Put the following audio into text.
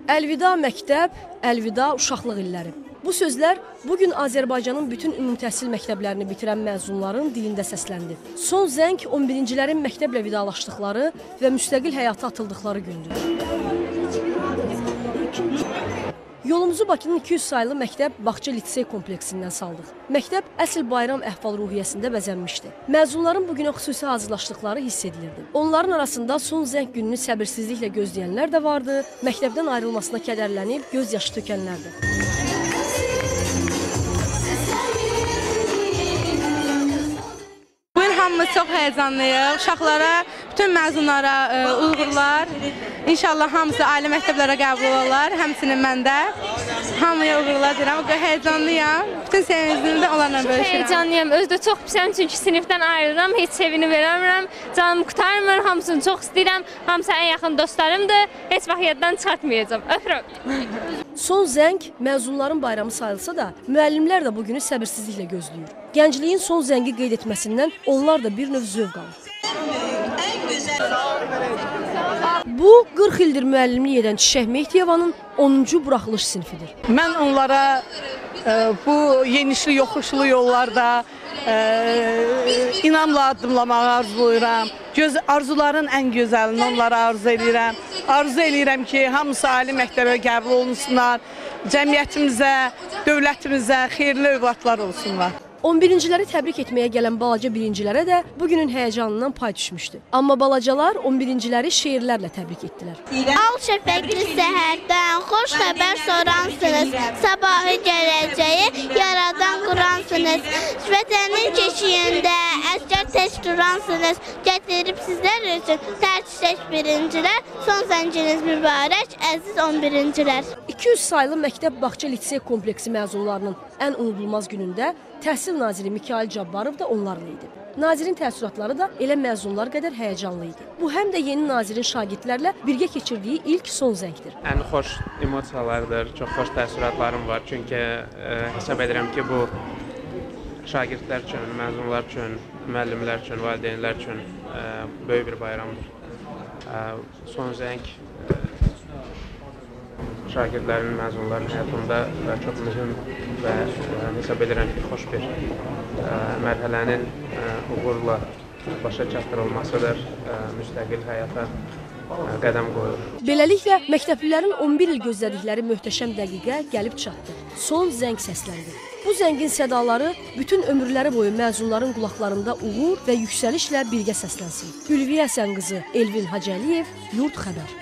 Əlvida məktəb, əlvida uşaqlıq illəri. Bu sözlər bugün Azərbaycanın bütün ümumi təhsil məktəblərini bitirən məzunların dilində səsləndi. Son zəng 11-cilərin məktəblə vidalaşdıqları və müstəqil həyata atıldıqları gündür. Yolumuzu Bakının 200 saylı məktəb Bağça Lisey kompleksindən saldıq. Məktəb əsl bayram əhval-ruhiyyəsində bəzənmişdi. Məzunların bugünə xüsusi hazırlaşdıqları hiss edilirdi. Onların arasında son zəng gününü səbirsizliklə gözləyənlər də vardı, məktəbdən ayrılmasına kədərlənib göz yaşı tökənlər də. Bugün hamımız çox həyəcanlıyıq. Uşaqlara, bütün məzunlara uğurlar. İnşallah hamısı ali məktəblərə qəbul olarlar, həmçinin mən də. Hamıya uğurlar deyirəm, həyəcanlıyam. Bütün sevincimdə onlarla bölüşürəm. Həyəcanlıyam, özdə çox pisəm çünki sinifdən ayrılıram, heç sevini verəmirəm. Canım qurtarmır, hamısını çox istəyirəm. Hamısı ən yaxın dostlarımdır, heç vaxt yaddan çıxartmayacağım. Öpürəm. Son zəng məzunların bayramı sayılsa da, müəllimlər də bugünü səbirsizliklə gözləyir. Gəncliyin son zəngi qeyd etməsindən onlar da bir növ zövq alır. Bu, 40 ildir müəllimlik edən Çiçək Mehdiyevanın 10-cu buraxılış sinifidir. Mən onlara bu yenişli, yoxuşlu yollarda inamla addımlamağı arzulayıram. Arzuların ən gözəlini onlara arzu edirəm. Arzu edirəm ki, hamısı ali məktəbə qəbul olunsunlar, cəmiyyətimizə, dövlətimizə xeyirli övladlar olsunlar. 11-ciləri təbrik etməyə gələn balaca birincilərə də bugünün həyəcanından pay düşmüşdü. Amma balacalar 11-ciləri şeirlərlə təbrik etdilər. Al şəfəqli səhərdən xoş xəbər soransınız, sabahı gələcəyi yaradan quransınız, vətənin keşiyində əsgər tək duransınız, gətirib sizlər üçün tərçiçək birincilər, son zənginiz mübarək, əziz 11-cilər. 200 saylı məktəb Bağça Lisey kompleksi məzunlarının ən unudulmaz günündə Təhsil naziri Mikayıl Cabbarov da onlarla idi. Nazirin təəssüratları da elə məzunlar qədər həyəcanlı idi. Bu həm də yeni nazirin şagirdlərlə birgə keçirdiyi ilk son zəngdir. Ən xoş emosiyalardır, çox xoş təəssüratlarım var. Çünki hesab edirəm ki, bu şagirdlər üçün, məzunlar üçün, müəllimlər üçün, valideynlər üçün böyük bir bayramdır. Son zəng şagirdlərin, məzunların həyatında çox mühüm və hesab edirəm ki, xoş bir mərhələnin uğurla başa çatdırılmasıdır, müstəqil həyata qədəm qoyur. Beləliklə, məktəblilərin 11 il gözlədikləri möhtəşəm dəqiqə gəlib çatdı. Son zəng səsləndi. Bu zəngin sədaları bütün ömürləri boyu məzunların qulaqlarında uğur və yüksəlişlə birgə səslənsin. Ülviyə Həsən qızı Elvin Hacəliyev, Yurt Xəbər.